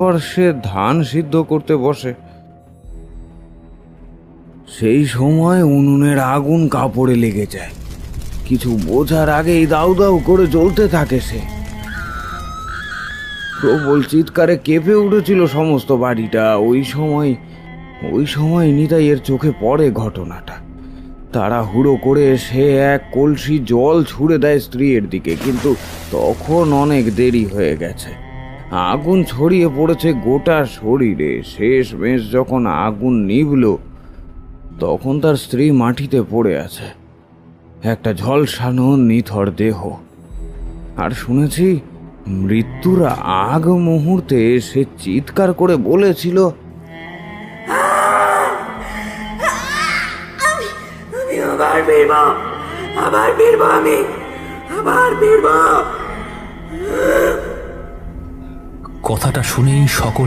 পর সে ধান সিদ্ধ করতে বসে। সেই সময় উনুনের আগুন কাপড়ে লেগে যায়। কিছু বোঝার আগেই দাউ দাউ করে জ্বলতে থাকে সে। প্রবল চিৎকারে কেঁপে উঠেছিল সমস্ত বাড়িটা। ওই সময় নিতাইয়ের চোখে পড়ে ঘটনাটা। তাড়াহুড়ো করে সে এক কলসি জল ছুঁড়ে দেয় স্ত্রীর দিকে, কিন্তু তখন অনেক দেরি হয়ে গেছে। আগুন ছড়িয়ে পড়েছে গোটা শরীরে। শেষমেশ যখন আগুন নিভল, তখন তার স্ত্রী মাটিতে পড়ে আছে, একটা ঝলসানো নিথর দেহ। আর শুনেছি মৃত্যুর আগ মুহূর্তে সে চিৎকার করে বলেছিল, আমি আবার ফিরবো, আবার ফিরবো, আমি আবার ফিরবো। কথাটা শুনেই সকলে